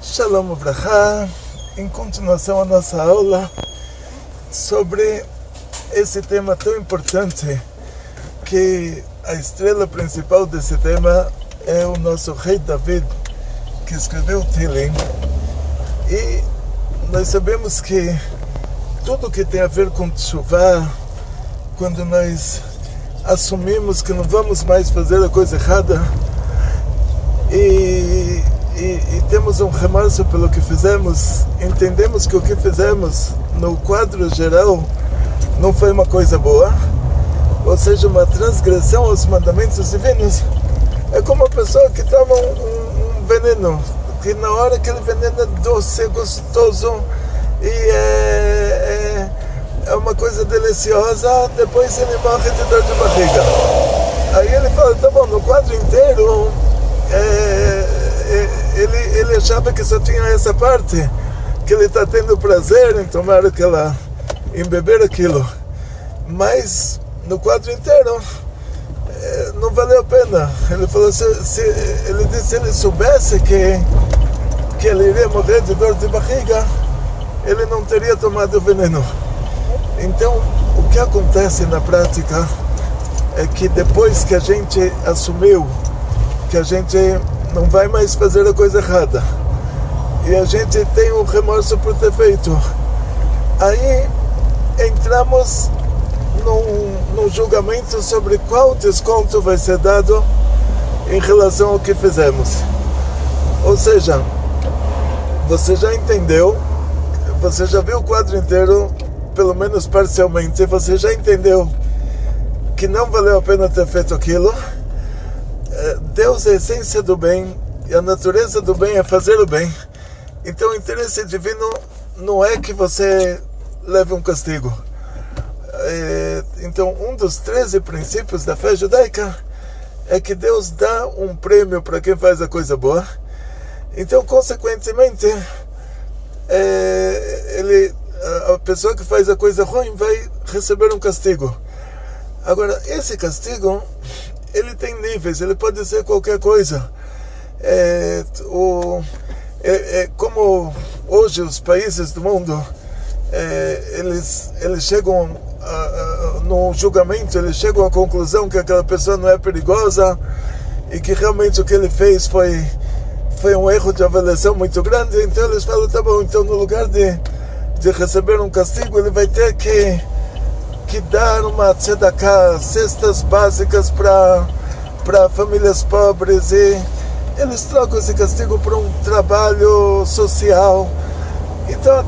Shalom Uvrachá, em continuação a nossa aula sobre esse tema tão importante, que a estrela principal desse tema é o nosso rei David, que escreveu o Tehillim. E nós sabemos que tudo que tem a ver com Teshuvah, quando nós assumimos que não vamos mais fazer a coisa errada e temos um remorso pelo que fizemos, entendemos que o que fizemos no quadro geral não foi uma coisa boa, ou seja, uma transgressão aos mandamentos divinos. É como uma pessoa que toma um veneno, que na hora aquele veneno é doce, é gostoso e é uma coisa deliciosa, depois ele morre de dor de barriga. Aí ele fala, tá bom, no quadro inteiro ele achava que só tinha essa parte, que ele está tendo prazer em tomar em beber aquilo, mas no quadro inteiro não valeu a pena. Ele falou, ele disse, se ele soubesse que ele iria morrer de dor de barriga, ele não teria tomado o veneno. Então, o que acontece na prática é que depois que a gente assumiu que a gente não vai mais fazer a coisa errada e a gente tem um remorso por ter feito, aí entramos num julgamento sobre qual desconto vai ser dado em relação ao que fizemos. Ou seja, você já entendeu, você já viu o quadro inteiro, pelo menos parcialmente, você já entendeu que não valeu a pena ter feito aquilo. Deus é a essência do bem e a natureza do bem é fazer o bem. Então o interesse divino não é que você leve um castigo. Então um dos 13 princípios da fé judaica é que Deus dá um prêmio para quem faz a coisa boa. Então consequentemente a pessoa que faz a coisa ruim vai receber um castigo. Agora, esse castigo ele tem níveis, ele pode ser qualquer coisa. Como hoje os países do mundo eles chegam no julgamento, eles chegam à conclusão que aquela pessoa não é perigosa e que realmente o que ele fez foi um erro de avaliação muito grande. Então eles falam, tá bom, então no lugar de receber um castigo, ele vai ter que dar uma tzedakah, cestas básicas para famílias pobres, e eles trocam esse castigo por um trabalho social. Então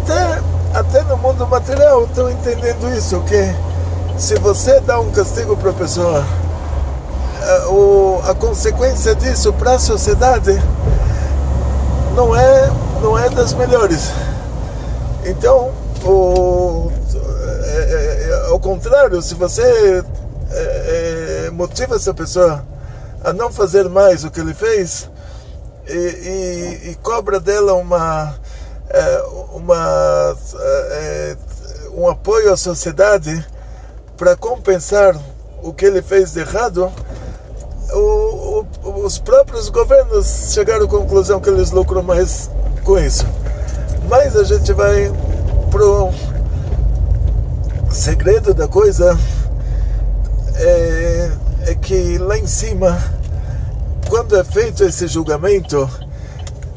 até no mundo material estão entendendo isso, que se você dá um castigo para a pessoa, a consequência disso para a sociedade não é das melhores. Então ao contrário, se você motiva essa pessoa a não fazer mais o que ele fez e cobra dela um apoio à sociedade para compensar o que ele fez de errado, os próprios governos chegaram à conclusão que eles lucram mais com isso. Mas a gente vai pro segredo da coisa, é que lá em cima, quando é feito esse julgamento,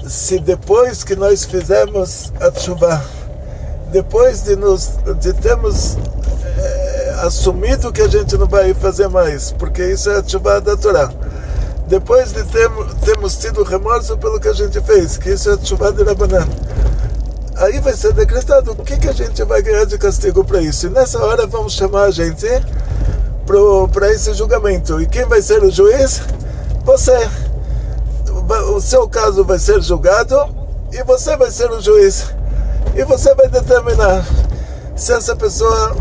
se depois que nós fizemos a teshuvah, depois de termos assumido que a gente não vai fazer mais, porque isso é a teshuvah da Torá, depois de termos tido remorso pelo que a gente fez, que isso é a teshuvah de Rabanan, aí vai ser decretado o que a gente vai ganhar de castigo para isso. E nessa hora vamos chamar a gente para esse julgamento. E quem vai ser o juiz? Você. O seu caso vai ser julgado e você vai ser o juiz. E você vai determinar se essa pessoa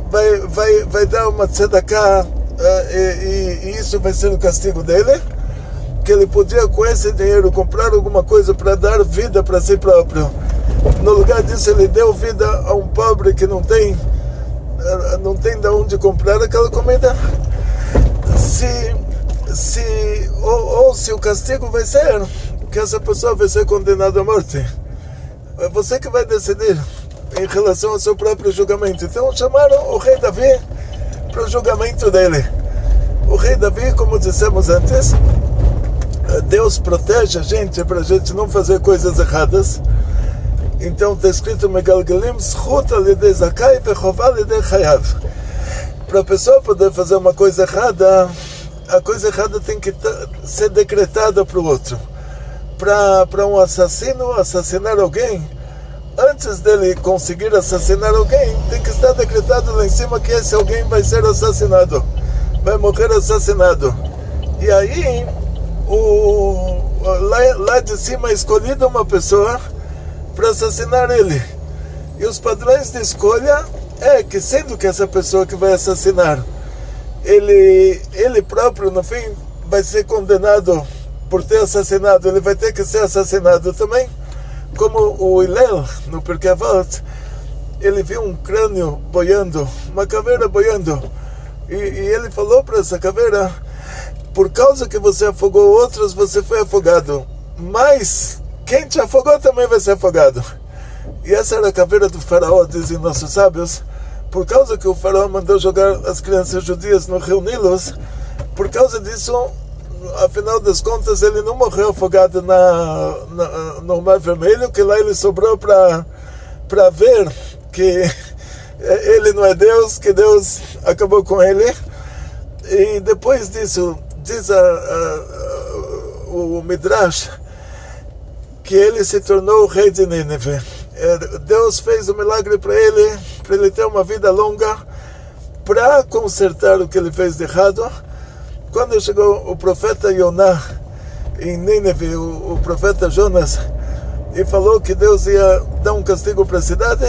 vai dar uma tzedakah e isso vai ser o castigo dele, que ele podia com esse dinheiro comprar alguma coisa para dar vida para si próprio. No lugar disso ele deu vida a um pobre que não tem de onde comprar aquela comida. Se o castigo vai ser que essa pessoa vai ser condenada à morte. É você que vai decidir em relação ao seu próprio julgamento. Então chamaram o rei Davi para o julgamento dele. O rei Davi, como dissemos antes, Deus protege a gente para a gente não fazer coisas erradas. Então está escrito Megalgalim zchut al-yedei zakai vechová al-yedei chayav. Para a pessoa poder fazer uma coisa errada, a coisa errada tem que ser decretada para o outro. Para um assassino assassinar alguém, antes dele conseguir assassinar alguém, tem que estar decretado lá em cima que esse alguém vai ser assassinado, vai morrer assassinado. E aí, lá de cima é escolhida uma pessoa para assassinar ele. E os padrões de escolha é que, sendo que essa pessoa que vai assassinar, ele próprio, no fim, vai ser condenado por ter assassinado, ele vai ter que ser assassinado também. Como o Hillel, no Pirkei Avot, ele viu um crânio boiando, uma caveira boiando, e ele falou para essa caveira: por causa que você afogou outros, você foi afogado, mas quem te afogou também vai ser afogado. E essa era a caveira do faraó, dizem nossos sábios. Por causa que o faraó mandou jogar as crianças judias no rio Nilo, por causa disso, afinal das contas, ele não morreu afogado no Mar Vermelho, que lá ele sobrou para ver que ele não é Deus, que Deus acabou com ele. E depois disso, diz o Midrash, que ele se tornou o rei de Nínive. Deus fez um milagre para ele ter uma vida longa, para consertar o que ele fez de errado. Quando chegou o profeta Yoná em Nínive, o profeta Jonas, e falou que Deus ia dar um castigo para a cidade,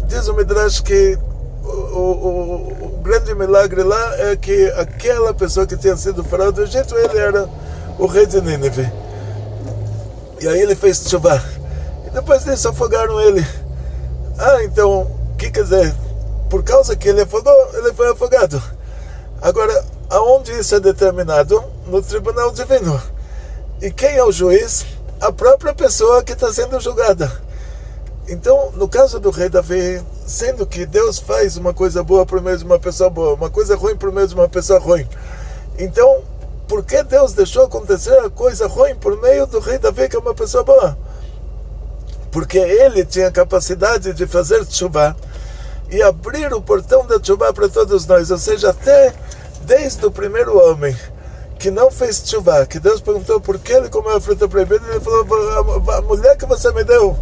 diz o Midrash que o grande milagre lá é que aquela pessoa que tinha sido faraó do Egito, ele era o rei de Nínive. E aí ele fez tshuva. E depois disso afogaram ele. Então, o que quer dizer? Por causa que ele afogou, ele foi afogado. Agora, aonde isso é determinado? No tribunal divino. E quem é o juiz? A própria pessoa que está sendo julgada. Então, no caso do rei Davi, sendo que Deus faz uma coisa boa por meio de uma pessoa boa, uma coisa ruim por meio de uma pessoa ruim, então, por que Deus deixou acontecer a coisa ruim por meio do rei Davi, que é uma pessoa boa? Porque ele tinha capacidade de fazer tshuva e abrir o portão da tshuva para todos nós. Ou seja, até desde o primeiro homem que não fez tshuva, que Deus perguntou por que ele comeu a fruta proibida, ele falou: a mulher que você me deu,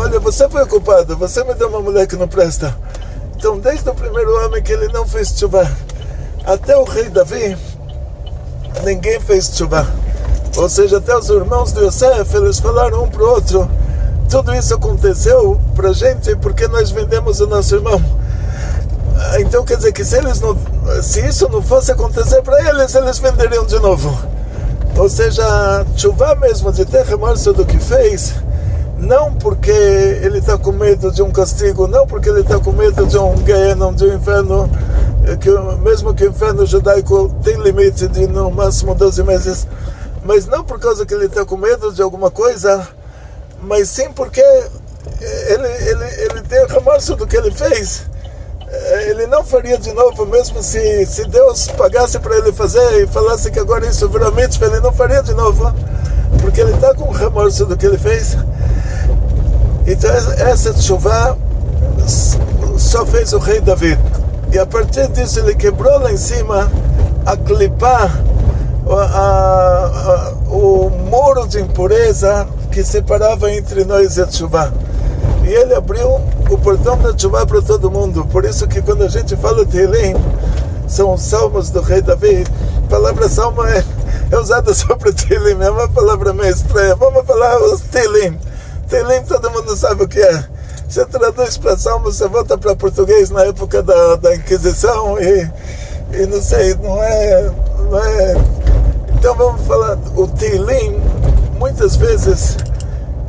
olha, você foi culpado, você me deu uma mulher que não presta. Então, desde o primeiro homem que ele não fez tshuva, até o rei Davi, ninguém fez tshuva. Ou seja, até os irmãos de Yosef, eles falaram um para o outro: tudo isso aconteceu para a gente porque nós vendemos o nosso irmão. Então quer dizer que se isso não fosse acontecer para eles, eles venderiam de novo. Ou seja, tshuva mesmo, de ter remorso do que fez, não porque ele está com medo de um castigo, não porque ele está com medo de um Gehenna, de um inferno, mesmo que o inferno judaico tem limite de no máximo 12 meses, mas não por causa que ele está com medo de alguma coisa, mas sim porque ele tem remorso do que ele fez. Ele não faria de novo, mesmo se Deus pagasse para ele fazer e falasse que agora isso virou mitzvah, ele não faria de novo, porque ele está com remorso do que ele fez. Então essa tshuva só fez o rei Davi, e a partir disso ele quebrou lá em cima a clipá, o muro de impureza que separava entre nós e a tshuva, e ele abriu o portão da tshuva para todo mundo. Por isso que quando a gente fala Tehillim, são os salmos do rei Davi. A palavra salmo é usada só para Tehillim, é uma palavra meio estranha. Vamos falar os Tehillim. Tehillim todo mundo sabe o que é. Você traduz para salmo, você volta para português na época da Inquisição e não sei, não é. Então vamos falar o Tehillim. Muitas vezes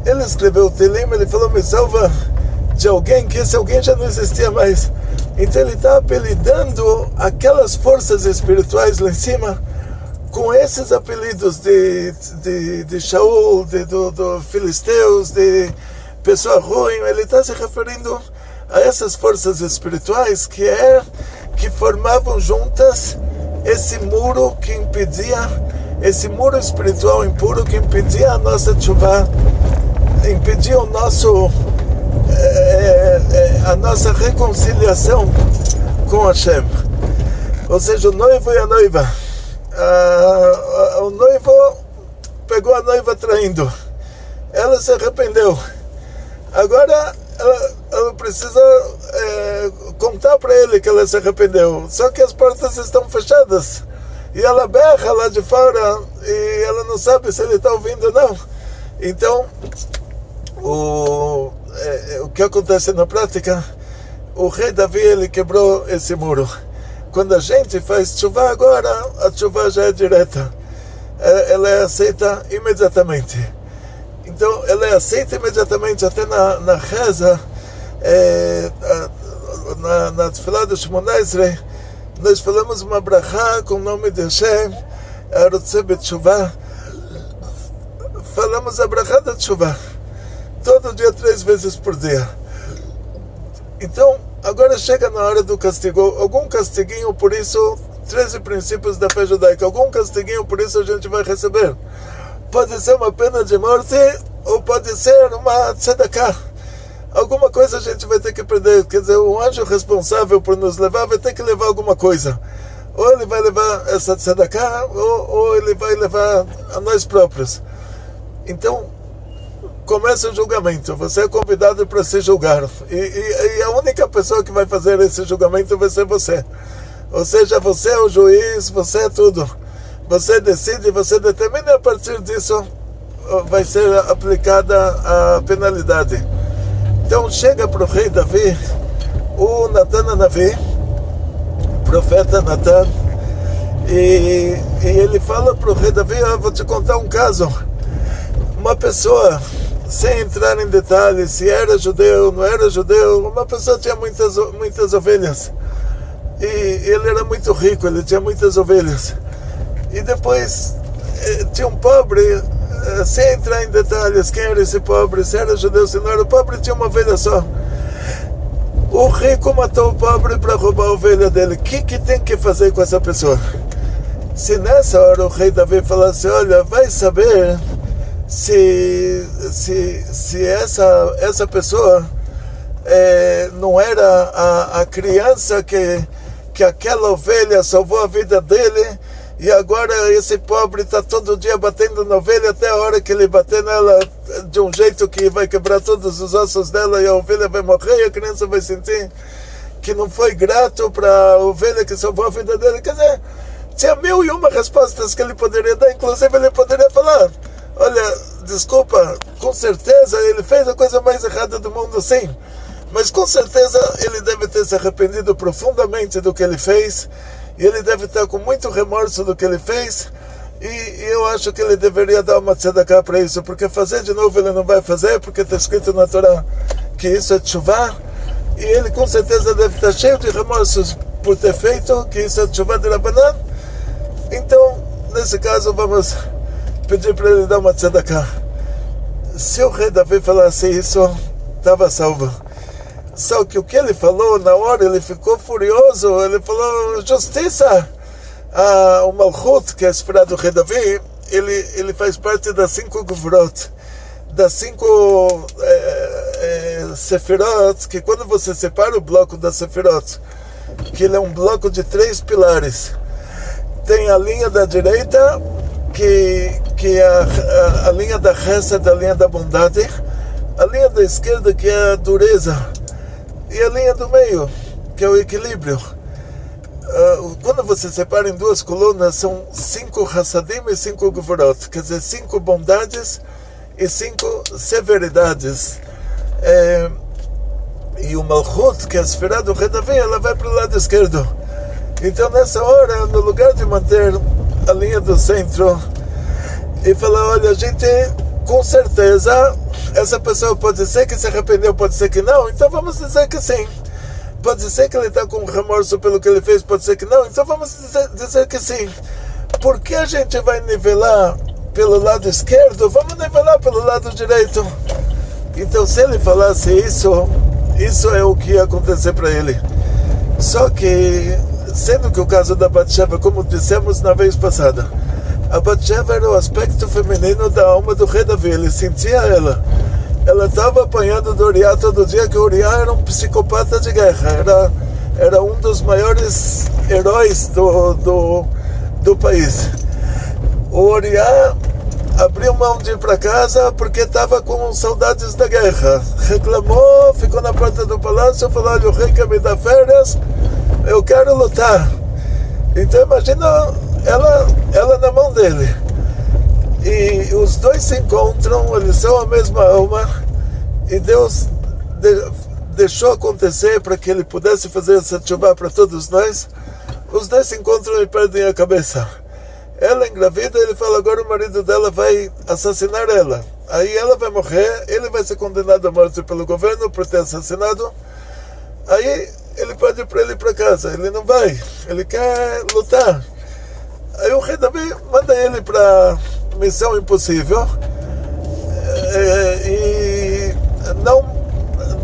ele escreveu o Tehillim, ele falou: me salva de alguém, que esse alguém já não existia mais. Então ele está apelidando aquelas forças espirituais lá em cima com esses apelidos de Shaul, do filisteus, de pessoa ruim, ele está se referindo a essas forças espirituais que formavam juntas esse muro que impedia, esse muro espiritual impuro que impedia a nossa tshuva, impedia a nossa reconciliação com Hashem. Ou seja, o noivo e a noiva. O noivo pegou a noiva traindo. Ela se arrependeu. Agora ela precisa contar para ele que ela se arrependeu. Só que as portas estão fechadas. E ela berra lá de fora e ela não sabe se ele está ouvindo ou não. Então, o que acontece na prática? O rei Davi, ele quebrou esse muro. Quando a gente faz tshuva agora, a tshuva já é direta. Ela é aceita imediatamente. Então, ela é aceita imediatamente, até na reza, na tefilá do Shemona Esrei, nós falamos uma brachá com o nome de Hashem, Arotze B'Tshuvah. Falamos a brachá da tshuva, todo dia 3 vezes por dia. Então, agora chega na hora do castigo. Algum castiguinho por isso, 13 princípios da fé judaica, algum castiguinho por isso a gente vai receber. Pode ser uma pena de morte, ou pode ser uma tzedakah. Alguma coisa a gente vai ter que perder. Quer dizer, o anjo responsável por nos levar vai ter que levar alguma coisa. Ou ele vai levar essa tzedakah, ou ele vai levar a nós próprios. Então, começa o julgamento. Você é convidado para se julgar. E a única pessoa que vai fazer esse julgamento vai ser você. Ou seja, você é o juiz, você é tudo. Você decide, você determina, e a partir disso vai ser aplicada a penalidade. Então chega para o rei Davi o Natan Hanavi, o profeta Natan, e ele fala para o rei Davi: vou te contar um caso. Uma pessoa, sem entrar em detalhes se era judeu, não era judeu, uma pessoa tinha muitas ovelhas, e ele era muito rico, ele tinha muitas ovelhas. E depois tinha um pobre, sem entrar em detalhes quem era esse pobre, se era judeu, se não era pobre, tinha uma ovelha só. O rico matou o pobre para roubar a ovelha dele. O que tem que fazer com essa pessoa? Se nessa hora o rei Davi falasse: olha, vai saber se essa pessoa não era a criança que aquela ovelha salvou a vida dele, e agora esse pobre está todo dia batendo na ovelha até a hora que ele bater nela de um jeito que vai quebrar todos os ossos dela e a ovelha vai morrer, e a criança vai sentir que não foi grato para a ovelha que salvou a vida dele. Quer dizer, tinha 1001 respostas que ele poderia dar. Inclusive ele poderia falar: olha, desculpa, com certeza ele fez a coisa mais errada do mundo, sim, mas com certeza ele deve ter se arrependido profundamente do que ele fez, e ele deve estar com muito remorso do que ele fez, e eu acho que ele deveria dar uma tzedakah para isso, porque fazer de novo ele não vai fazer, porque está escrito na Torá que isso é tshuva, e ele com certeza deve estar cheio de remorsos por ter feito, que isso é tshuva de Rabanan. Então, nesse caso, vamos pedir para ele dar uma tzedakah. Se o rei Davi falasse isso, estava salvo. Só que o que ele falou na hora, ele ficou furioso. Ele falou: justiça. O Malchut, que é a esfera do rei Davi, ele faz parte das 5 Gevurot, das 5 Sefirot, que quando você separa o bloco das Sefirot, que ele é um bloco de 3 pilares, tem a linha da direita, que é a linha da Chesed, a linha da bondade, a linha da esquerda, que é a dureza, e a linha do meio, que é o equilíbrio. Quando você separa em 2 colunas, são 5 Hassadim e 5 Gevurot, quer dizer, 5 bondades e 5 severidades. E o Malchut, que é a esfera do rei Davi, ela vai para o lado esquerdo. Então nessa hora, no lugar de manter a linha do centro e falar: olha, a gente, com certeza, essa pessoa pode ser que se arrependeu, pode ser que não, então vamos dizer que sim. Pode ser que ele está com remorso pelo que ele fez, pode ser que não, então vamos dizer que sim. por que a gente vai nivelar pelo lado esquerdo? Vamos nivelar pelo lado direito. Então, se ele falasse isso é o que ia acontecer para ele. Só que, sendo que o caso da Batsheva, como dissemos na vez passada, a Batsheva era o aspecto feminino da alma do rei Davi. Ele sentia ela. Ela estava apanhando do Uriah todo dia, que o Uriah era um psicopata de guerra. Era um dos maiores heróis do país. O Uriah abriu mão de ir para casa porque estava com saudades da guerra. Reclamou, ficou na porta do palácio, falou: olha, o rei quer me dar férias, eu quero lutar. Então imagina ela na mão dele. E os dois se encontram, eles são a mesma alma, e Deus deixou acontecer para que ele pudesse fazer essa tshuva para todos nós. Os dois se encontram e perdem a cabeça. Ela engravida, ele fala: agora o marido dela vai assassinar ela. Aí ela vai morrer, ele vai ser condenado à morte pelo governo por ter assassinado. Aí ele pede para ele ir para casa, ele não vai, ele quer lutar. Aí o rei Davi manda ele para missão impossível e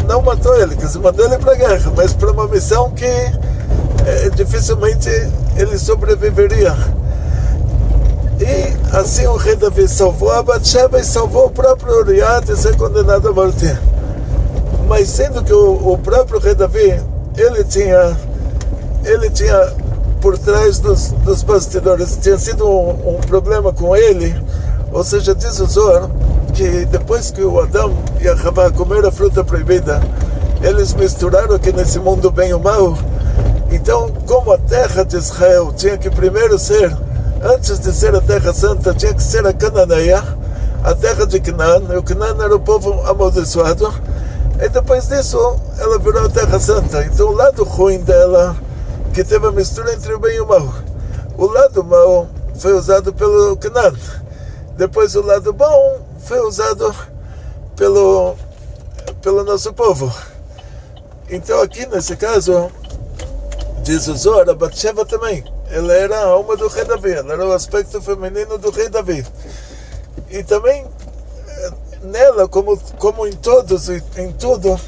não matou ele, quer dizer, mandou ele para a guerra, mas para uma missão que dificilmente ele sobreviveria. E assim o rei Davi salvou a Batsheva e salvou o próprio Uriah de ser condenado à morte. Mas sendo que o próprio rei Davi, ele tinha por trás dos bastidores, tinha sido um problema com ele. Ou seja, diz o Zohar que depois que o Adão e a Havá comeram a fruta proibida, eles misturaram aqui nesse mundo bem e o mal. Então, como a terra de Israel tinha que primeiro ser, antes de ser a terra santa, tinha que ser a Cananeia, a terra de Canaã, e o Canaã era o povo amaldiçoado, e depois disso ela virou a terra santa. Então o lado ruim dela, que teve a mistura entre o bem e o mal, o lado mal foi usado pelo Canaã, depois o lado bom foi usado pelo nosso povo. Então aqui nesse caso, diz o Zohar, a Batsheva também, ela era a alma do rei Davi, ela era o aspecto feminino do rei Davi. E também nela, como em todos e em tudo,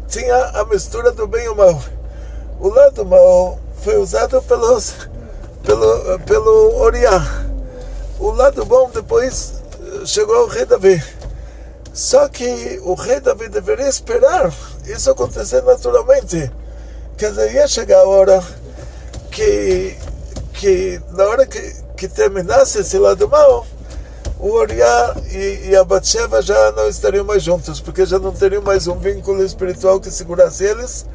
tinha a mistura do bem e o mal. O lado mal foi usado pelo Uriah. O lado bom depois chegou ao rei Davi. Só que o rei Davi deveria esperar isso acontecer naturalmente. Quer dizer, ia chegar a hora que na hora que terminasse esse lado mal, o Uriah e a Batsheva já não estariam mais juntos, porque já não teriam mais um vínculo espiritual que segurasse eles.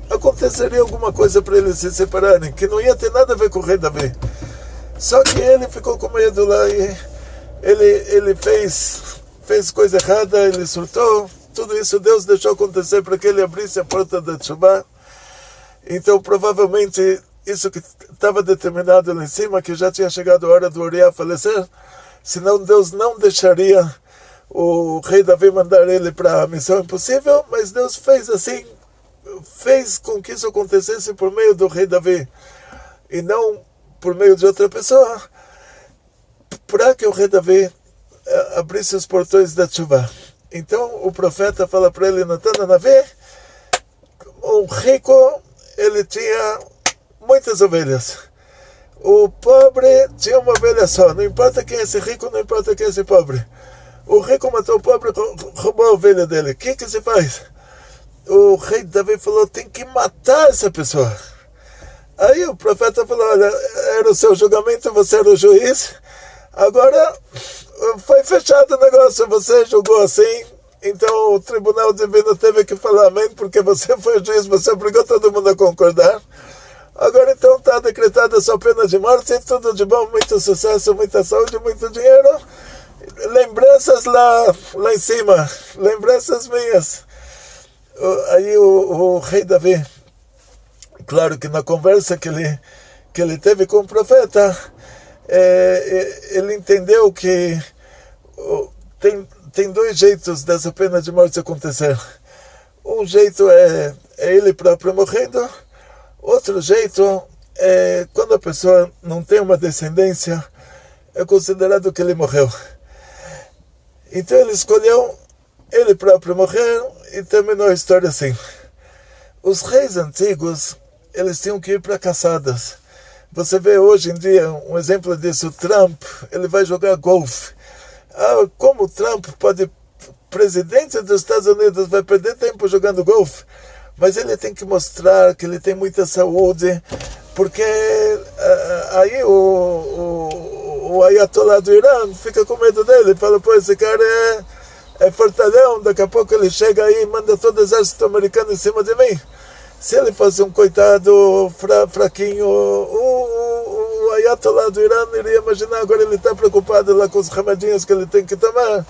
Aconteceria alguma coisa para eles se separarem, que não ia ter nada a ver com o rei Davi. Só que ele ficou com medo lá e ele fez coisa errada, ele surtou. Tudo isso Deus deixou acontecer para que ele abrisse a porta da Teshuvah. Então provavelmente isso que estava determinado lá em cima, que já tinha chegado a hora do Uriah falecer, senão Deus não deixaria o rei Davi mandar ele para a missão impossível, mas Deus fez assim, fez com que isso acontecesse por meio do rei Davi e não por meio de outra pessoa, para que o rei Davi abrisse os portões da Teshuvah. Então o profeta fala para ele, Natan Hanavi, um rico, ele tinha muitas ovelhas. O pobre tinha uma ovelha só. Não importa quem é esse rico, não importa quem é esse pobre. O rico matou o pobre, roubou a ovelha dele. O que se faz? O rei Davi falou, tem que matar essa pessoa. Aí o profeta falou, olha, era o seu julgamento, você era o juiz. Agora foi fechado o negócio, você julgou assim. Então o tribunal divino teve que falar amém, porque você foi o juiz, você obrigou todo mundo a concordar. Agora então está decretada a sua pena de morte, tudo de bom, muito sucesso, muita saúde, muito dinheiro. Lembranças lá em cima, lembranças minhas. Aí o rei Davi, claro que na conversa que ele teve com o profeta, ele entendeu que tem dois jeitos dessa pena de morte acontecer. Um jeito é ele próprio morrendo, outro jeito quando a pessoa não tem uma descendência, é considerado que ele morreu. Então ele escolheu ele próprio morrer e terminou a história assim. Os reis antigos, eles tinham que ir para caçadas. Você vê hoje em dia um exemplo disso, Trump, ele vai jogar golfe. Como o Trump pode, presidente dos Estados Unidos, vai perder tempo jogando golfe? Mas ele tem que mostrar que ele tem muita saúde, porque aí o Ayatollah do Irã fica com medo dele, fala, pô, esse cara é fortalhão, daqui a pouco ele chega aí e manda todo o exército americano em cima de mim. Se ele fosse um coitado fraquinho, o Ayatollah do Irã iria imaginar, agora ele está preocupado lá com os remedinhos que ele tem que tomar,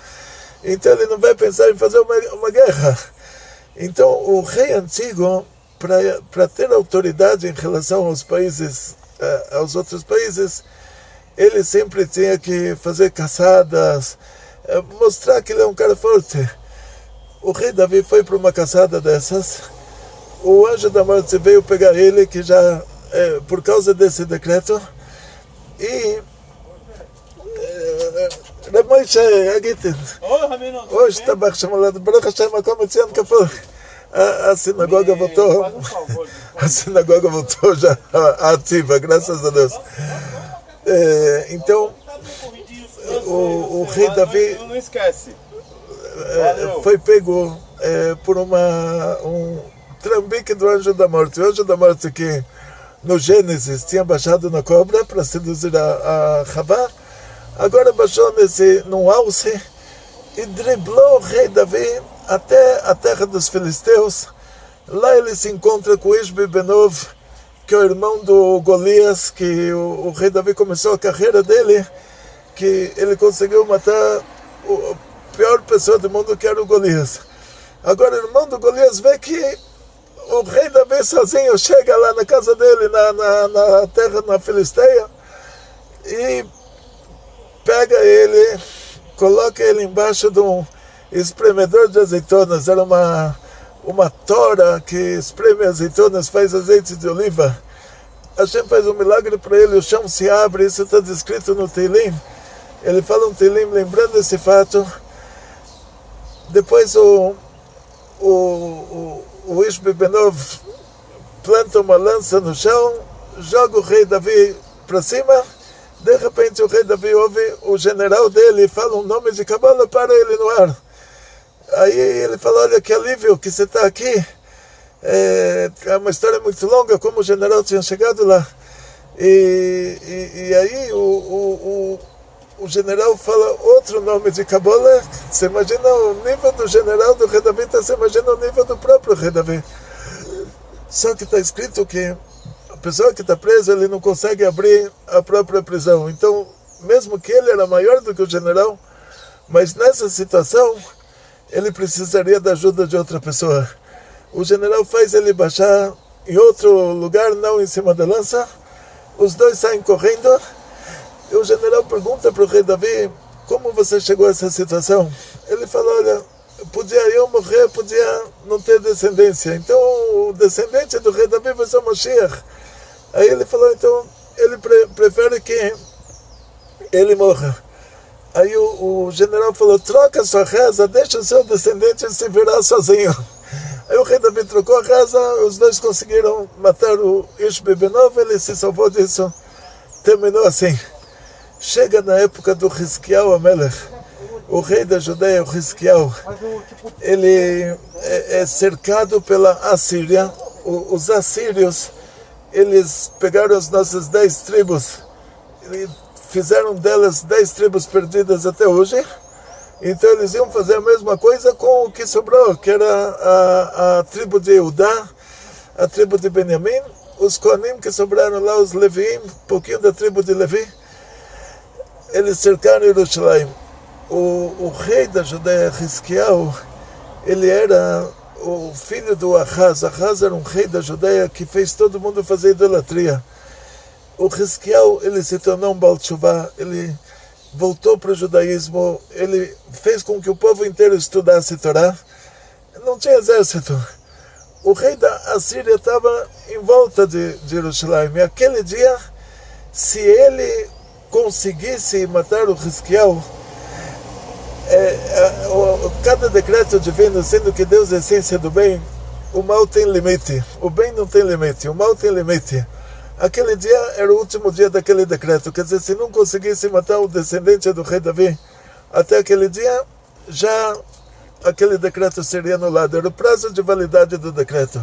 então ele não vai pensar em fazer uma guerra. Então o rei antigo, para ter autoridade em relação aos países, aos outros países, ele sempre tinha que fazer caçadas, mostrar que ele é um cara forte. O rei Davi foi para uma caçada dessas, o anjo da morte veio pegar ele, que já, por causa desse decreto, e Moishe, hoje está chamado Baruch Hashem, a sinagoga voltou, já ativa, graças a Deus. Então, o rei Davi foi pego por um trambique do anjo da morte. O anjo da morte que no Gênesis tinha baixado na cobra para seduzir a Havá, agora baixou num alce e driblou o rei Davi até a terra dos filisteus. Lá ele se encontra com Ishbi Benov, que é o irmão do Golias, que o rei Davi começou a carreira dele, que ele conseguiu matar a pior pessoa do mundo, que era o Golias. Agora o irmão do Golias vê que o rei Davi sozinho chega lá na casa dele, na terra, na Filisteia, e pega ele, coloca ele embaixo de um espremedor de azeitonas. Era uma tora que espreme azeitonas, faz azeite de oliva. Hashem faz um milagre para ele, o chão se abre, isso está descrito no Teilim. Ele fala um Teilim lembrando esse fato. Depois o Ishbi Benov planta uma lança no chão, joga o rei Davi para cima. De repente o rei Davi ouve o general dele, fala um nome de Cabala para ele no ar. Aí ele fala, olha que alívio que você está aqui. É uma história muito longa, como o general tinha chegado lá. E aí o general fala outro nome de Cabala. Você imagina o nível do general do rei Davi, você imagina o nível do próprio rei Davi. Só que está escrito que a pessoa que está presa, ele não consegue abrir a própria prisão. Então, mesmo que ele era maior do que o general, mas nessa situação, ele precisaria da ajuda de outra pessoa. O general faz ele baixar em outro lugar, não em cima da lança. Os dois saem correndo. E o general pergunta para o rei Davi, como você chegou a essa situação? Ele fala, olha, podia eu morrer, podia não ter descendência. Então, o descendente do rei Davi vai ser o Mashiach. Aí ele falou, então, ele prefere que ele morra. Aí o general falou, troca sua reza, deixa o seu descendente se virar sozinho. Aí o rei Davi trocou a reza, os dois conseguiram matar o Ishbi Benov, ele se salvou disso. Terminou assim. Chega na época do Hizkiyahu Amelech, o rei da Judeia, o Hizkiyahu, ele é cercado pela Assíria. Os assírios, eles pegaram as nossas 10 tribos e fizeram delas 10 tribos perdidas até hoje. Então eles iam fazer a mesma coisa com o que sobrou, que era a tribo de Eudá, a tribo de Benjamim, os Kohanim que sobraram lá, os Leviim, um pouquinho da tribo de Levi. Eles cercaram Jerusalém. O rei da Judeia, Hizkiyahu, ele era o filho do Ahaz. Ahaz era um rei da Judeia que fez todo mundo fazer idolatria. O Hizkiyahu, ele se tornou um Baal Teshuvah, ele voltou para o judaísmo, ele fez com que o povo inteiro estudasse Torá. Não tinha exército. o rei da Assíria estava em volta de Jerusalém. E aquele dia, se ele conseguisse matar o Hizquiyahu, cada decreto divino, sendo que Deus é a essência do bem, o mal tem limite, o bem não tem limite, o mal tem limite. Aquele dia era o último dia daquele decreto, quer dizer, se não conseguisse matar o descendente do rei Davi, até aquele dia, já aquele decreto seria anulado, era o prazo de validade do decreto.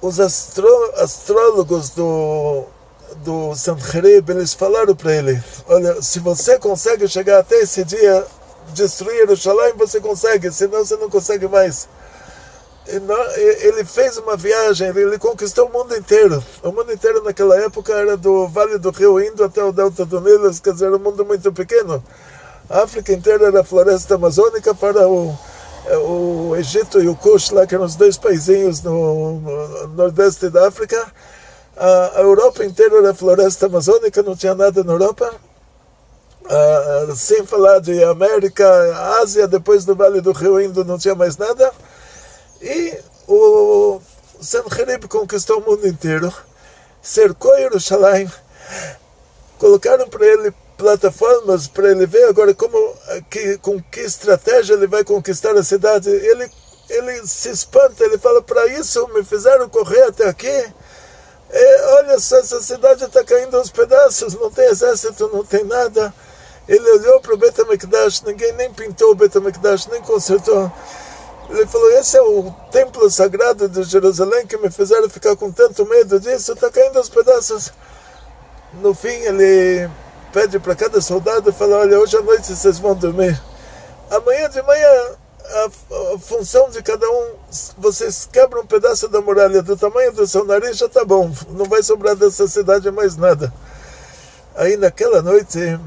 Os astrólogos do Sanherib, eles falaram para ele, olha, se você consegue chegar até esse dia, destruir Jerusalém, você consegue, senão você não consegue mais. Ele fez uma viagem, ele conquistou o mundo inteiro. O mundo inteiro naquela época era do Vale do Rio Indo até o Delta do Nilo, quer dizer, era um mundo muito pequeno. A África inteira era a floresta amazônica, para o Egito e o Kush, lá que eram os dois paizinhos no nordeste da África. A Europa inteira era floresta amazônica, não tinha nada na Europa. Sem falar de América, Ásia, depois do Vale do Rio Indo não tinha mais nada. E o Sanherib conquistou o mundo inteiro, cercou Jerusalém, colocaram para ele plataformas para ele ver agora com que estratégia ele vai conquistar a cidade. Ele se espanta, ele fala, para isso me fizeram correr até aqui. Olha só, essa cidade está caindo aos pedaços, não tem exército, não tem nada. Ele olhou para o Bet HaMikdash, ninguém nem pintou o Bet HaMikdash, nem consertou. Ele falou, esse é o templo sagrado de Jerusalém que me fizeram ficar com tanto medo disso, está caindo aos pedaços. No fim ele pede para cada soldado e fala, olha, hoje à noite vocês vão dormir. Amanhã de manhã, a função de cada um, vocês quebram um pedaço da muralha do tamanho do seu nariz, já está bom, não vai sobrar dessa cidade mais nada. Aí naquela noite,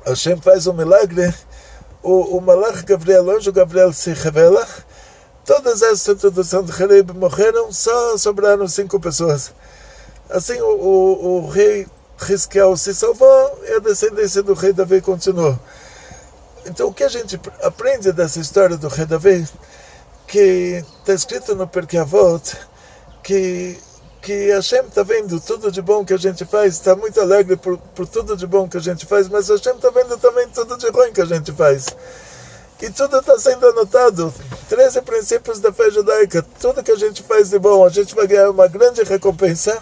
Hashem faz um milagre, o Malach Gabriel, o anjo Gabriel se revela, todo o exército do Sanherib morreram, só sobraram 5 pessoas. Assim o rei Hizquiyahu se salvou e a descendência do rei Davi continuou. Então o que a gente aprende dessa história do rei Davi, que está escrito no Pirkei Avot, que Hashem está vendo tudo de bom que a gente faz, está muito alegre por tudo de bom que a gente faz, mas Hashem está vendo também tudo de ruim que a gente faz. E tudo está sendo anotado. 13 princípios da fé judaica. Tudo que a gente faz de bom, a gente vai ganhar uma grande recompensa.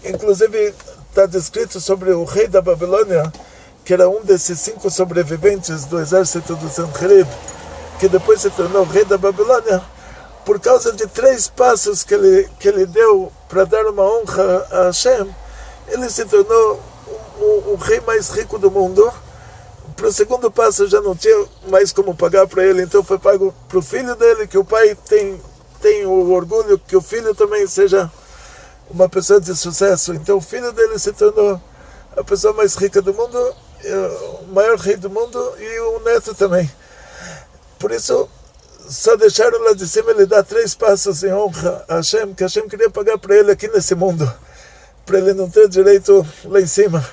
Inclusive, está descrito sobre o rei da Babilônia, que era um desses 5 sobreviventes do exército do Sanherib, que depois se tornou rei da Babilônia, por causa de 3 passos que ele deu para dar uma honra a Hashem, ele se tornou o rei mais rico do mundo. Para o segundo passo já não tinha mais como pagar para ele, então foi pago para o filho dele, que o pai tem o orgulho que o filho também seja uma pessoa de sucesso. Então o filho dele se tornou a pessoa mais rica do mundo, o maior rei do mundo, e o neto também. Por isso, só deixaram lá de cima ele dar 3 passos em honra a Hashem, que Hashem queria pagar para ele aqui nesse mundo, para ele não ter direito lá em cima.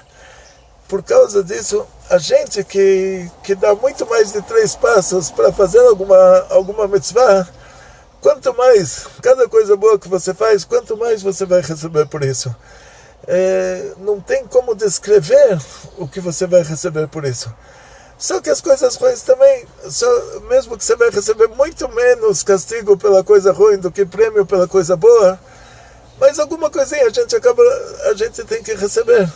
Por causa disso, a gente que dá muito mais de 3 passos para fazer alguma mitzvah, quanto mais, cada coisa boa que você faz, quanto mais você vai receber por isso. Não tem como descrever o que você vai receber por isso. Só que as coisas ruins também, mesmo que você vai receber muito menos castigo pela coisa ruim do que prêmio pela coisa boa, mas alguma coisinha a gente tem que receber.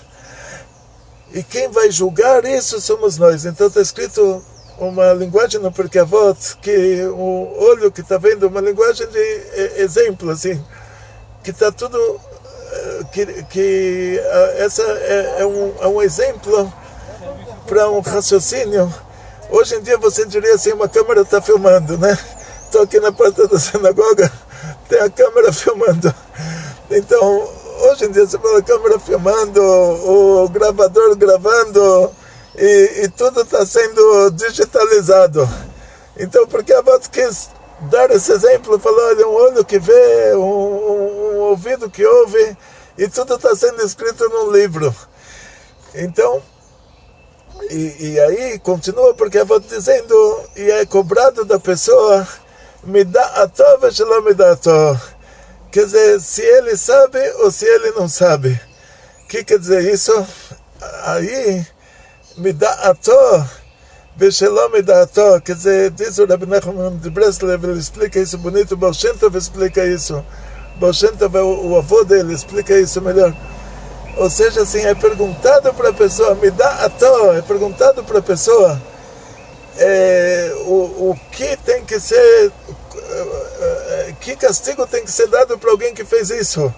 E quem vai julgar isso somos nós. Então está escrito uma linguagem no Pirkei Avot, que o olho que está vendo, uma linguagem de exemplo, assim, que está tudo, essa é um exemplo para um raciocínio. Hoje em dia você diria assim, uma câmera está filmando, né? Estou aqui na porta da sinagoga, tem a câmera filmando. Então, hoje em dia você fala a câmera filmando, o gravador gravando, e tudo está sendo digitalizado. Então, porque a voz quis dar esse exemplo, falou, olha, um olho que vê, um ouvido que ouve, e tudo está sendo escrito num livro. Então, e aí continua, porque a voz dizendo, e é cobrado da pessoa me dá a tova, shalom me dá a tova. Quer dizer, se ele sabe ou se ele não sabe. O que quer dizer isso? Aí, me dá a tova, shalom me dá a tova. Quer dizer, diz o Rabbi Nachman de Breslev, ele explica isso bonito, o Baal Shem Tov explica isso. Baal Shem Tov é o avô dele, explica isso melhor. Ou seja, assim, é perguntado para a pessoa, me dá a tova, é perguntado para a pessoa, o que tem que ser, que castigo tem que ser dado para alguém que fez isso,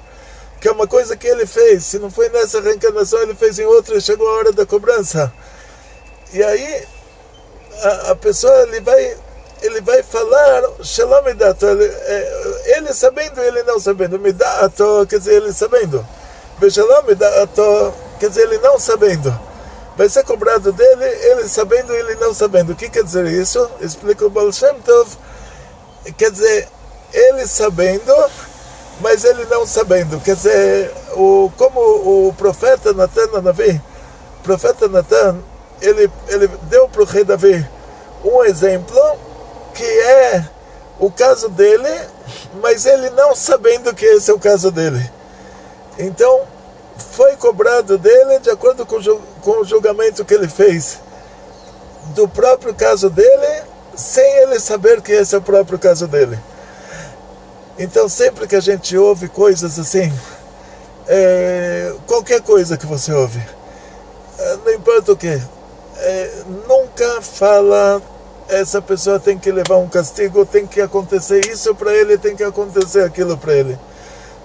que é uma coisa que ele fez, se não foi nessa reencarnação ele fez em outra e chegou a hora da cobrança. E aí a pessoa ele vai falar shalom me dá a toa, ele sabendo e ele não sabendo. Me dá a toa quer dizer ele sabendo, shalom me dá a toa quer dizer ele não sabendo. Vai ser cobrado dele, ele sabendo e ele não sabendo. O que quer dizer isso? Explica o Baal Shem Tov. Quer dizer, ele sabendo, mas ele não sabendo. Quer dizer, como o profeta Natan, o profeta Natan, ele deu para o rei Davi um exemplo, que é o caso dele, mas ele não sabendo que esse é o caso dele. Então, foi cobrado dele de acordo com o julgamento que ele fez do próprio caso dele, sem ele saber que esse é o próprio caso dele. Então sempre que a gente ouve coisas assim, qualquer coisa que você ouve, não importa o que, nunca fala essa pessoa tem que levar um castigo, tem que acontecer isso para ele, tem que acontecer aquilo para ele.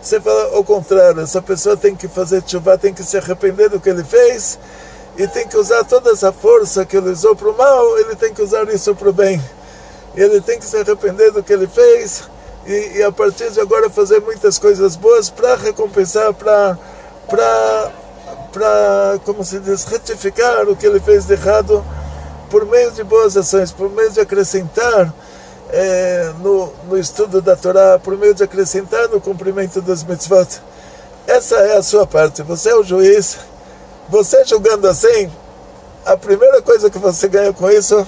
Você fala ao contrário, essa pessoa tem que fazer tshuva, tem que se arrepender do que ele fez e tem que usar toda essa força que ele usou para o mal, ele tem que usar isso para o bem. E ele tem que se arrepender do que ele fez e a partir de agora fazer muitas coisas boas para recompensar, para como se diz, retificar o que ele fez de errado por meio de boas ações, por meio de acrescentar no estudo da Torá, por meio de acrescentar no cumprimento das mitzvot. Essa é a sua parte, você é o juiz. Você julgando assim, a primeira coisa que você ganha com isso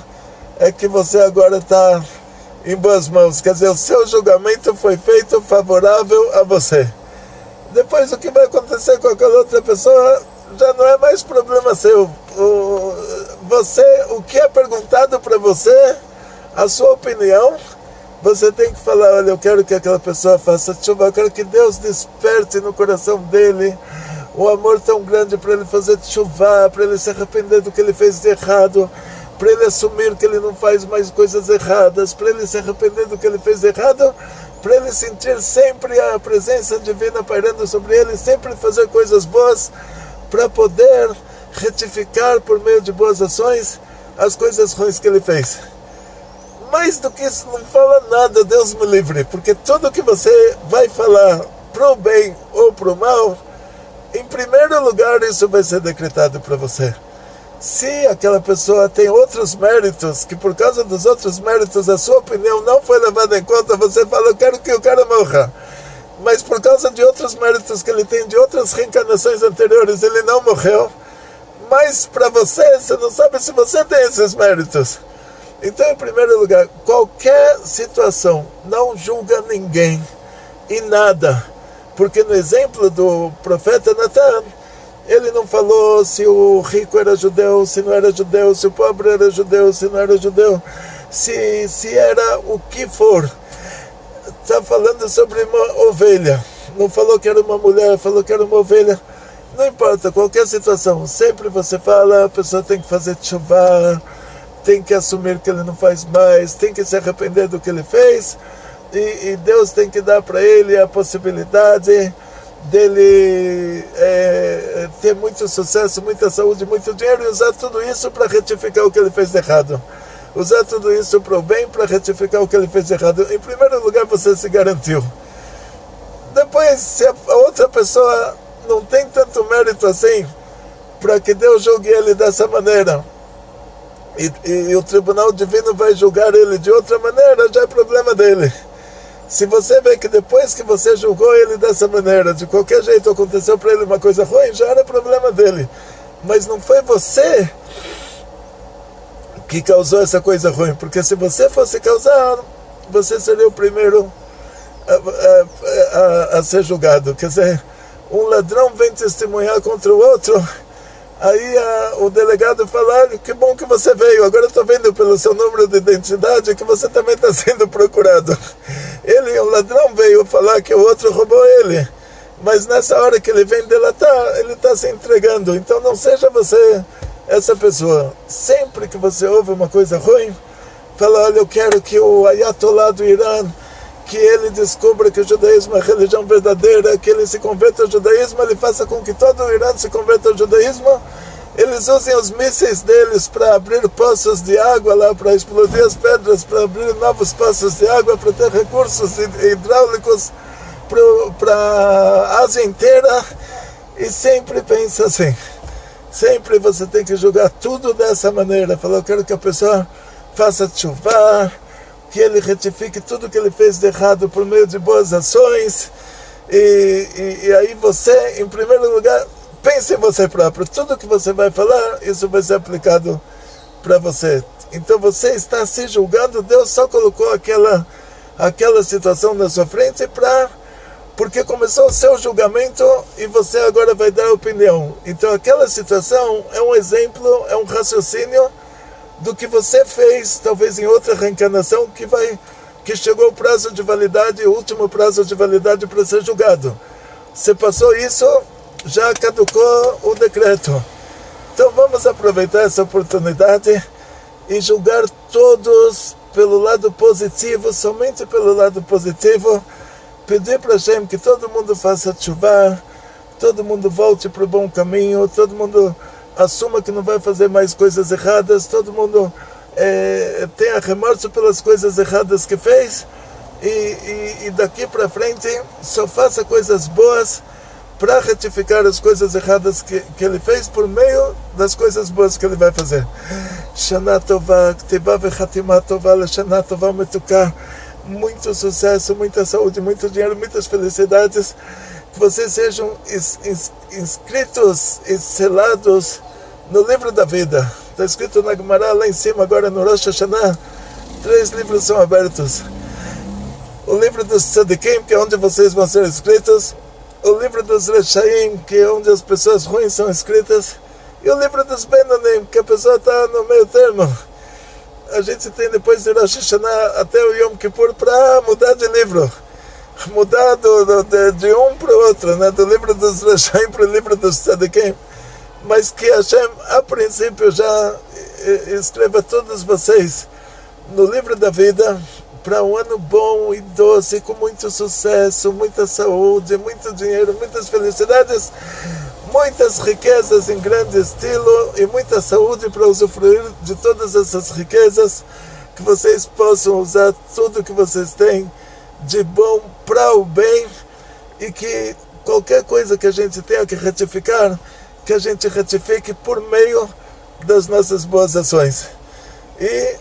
é que você agora está em boas mãos, quer dizer, o seu julgamento foi feito favorável a você. Depois o que vai acontecer com aquela outra pessoa já não é mais problema seu. O que é perguntado para você, a sua opinião, você tem que falar, olha, eu quero que aquela pessoa faça tshuva, eu quero que Deus desperte no coração dele um amor tão grande para ele fazer tshuva, para ele se arrepender do que ele fez de errado, para ele assumir que ele não faz mais coisas erradas, para ele se arrepender do que ele fez de errado, para ele sentir sempre a presença divina pairando sobre ele, sempre fazer coisas boas, para poder retificar por meio de boas ações as coisas ruins que ele fez. Mais do que isso, não fala nada, Deus me livre, porque tudo que você vai falar pro bem ou pro mal, em primeiro lugar isso vai ser decretado para você. Se aquela pessoa tem outros méritos, que por causa dos outros méritos a sua opinião não foi levada em conta, você fala, eu quero que o cara morra. Mas por causa de outros méritos que ele tem, de outras reencarnações anteriores, ele não morreu. Mas para você, você não sabe se você tem esses méritos. Então, em primeiro lugar, qualquer situação, não julga ninguém e nada. Porque no exemplo do profeta Natan, ele não falou se o rico era judeu, se não era judeu, se o pobre era judeu, se não era judeu, se era o que for. Está falando sobre uma ovelha. Não falou que era uma mulher, falou que era uma ovelha. Não importa, qualquer situação. Sempre você fala, a pessoa tem que fazer tshuva, tem que assumir que ele não faz mais, tem que se arrepender do que ele fez. E Deus tem que dar para ele a possibilidade dele ter muito sucesso, muita saúde, muito dinheiro e usar tudo isso para retificar o que ele fez de errado. Usar tudo isso para o bem, para retificar o que ele fez de errado. Em primeiro lugar, você se garantiu. Depois, se a outra pessoa não tem tanto mérito assim, para que Deus julgue ele dessa maneira, e o tribunal divino vai julgar ele de outra maneira, já é problema dele. Se você vê que depois que você julgou ele dessa maneira, de qualquer jeito aconteceu para ele uma coisa ruim, já era problema dele. Mas não foi você que causou essa coisa ruim, porque se você fosse causar, você seria o primeiro a ser julgado. Quer dizer, um ladrão vem testemunhar contra o outro, aí o delegado fala: que bom que você veio, agora eu estou vendo pelo seu número de identidade que você também está sendo procurado. O ladrão veio falar que o outro roubou ele, mas nessa hora que ele vem delatar, ele está se entregando. Então não seja você essa pessoa. Sempre que você ouve uma coisa ruim, fala: olha, eu quero que o Ayatollah do Irã, que ele descubra que o judaísmo é religião verdadeira, que ele se converta ao judaísmo, ele faça com que todo o Irã se converta ao judaísmo, eles usem os mísseis deles para abrir poços de água lá, para explodir as pedras, para abrir novos poços de água, para ter recursos hidráulicos para a Ásia inteira. E sempre pensa assim, sempre você tem que julgar tudo dessa maneira. Falar: eu quero que a pessoa faça tshuva, que ele retifique tudo que ele fez de errado por meio de boas ações. E aí você, em primeiro lugar, pense em você próprio. Tudo que você vai falar, isso vai ser aplicado para você. Então você está se julgando. Deus só colocou aquela situação na sua frente porque começou o seu julgamento e você agora vai dar opinião. Então aquela situação é um exemplo, é um raciocínio do que você fez, talvez em outra reencarnação, que chegou o prazo de validade, o último prazo de validade para ser julgado. Você passou isso, já caducou o decreto. Então vamos aproveitar essa oportunidade e julgar todos pelo lado positivo, somente pelo lado positivo. Pedir para Hashem que todo mundo faça tshuva, todo mundo volte para o bom caminho, todo mundo assuma que não vai fazer mais coisas erradas, todo mundo tenha remorso pelas coisas erradas que fez, e daqui para frente só faça coisas boas para retificar as coisas erradas que ele fez por meio das coisas boas que ele vai fazer. Shana Tová, Kteva Vechatimah Tová, Shana Tová Metuká. Muito sucesso, muita saúde, muito dinheiro, muitas felicidades. Que vocês sejam inscritos e selados no livro da vida. Está escrito na Gemara lá em cima, agora no Rosh Hashanah. 3 livros são abertos. O livro dos Tzadikim, que é onde vocês vão ser escritos. O livro dos Reshaim, que é onde as pessoas ruins são escritas. E o livro dos Benanim, que a pessoa está no meio termo. A gente tem depois de Rosh Hashanah até o Yom Kippur para mudar de livro. Mudar de um para o outro, né? Do livro dos Reshaim para o livro dos Tzadikim. Mas que Hashem, a princípio, já escreva todos vocês no livro da vida para um ano bom e doce, com muito sucesso, muita saúde, muito dinheiro, muitas felicidades, muitas riquezas em grande estilo e muita saúde para usufruir de todas essas riquezas, que vocês possam usar tudo que vocês têm de bom para o bem, e que qualquer coisa que a gente tenha que retificar, que a gente retifique por meio das nossas boas ações. E,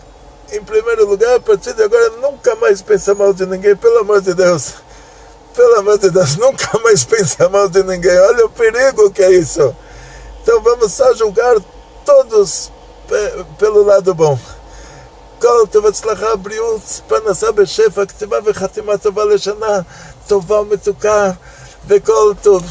em primeiro lugar, a partir de agora, nunca mais pensar mal de ninguém, pelo amor de Deus. Pelo amor de Deus, nunca mais pensar mal de ninguém. Olha o perigo que é isso. Então vamos só julgar todos pelo lado bom. כל טוב הצלחה, בריאות, פרנסה בשפע, כתיבה וחתימה טובה לשנה טובה ומתוקה, וכל טוב.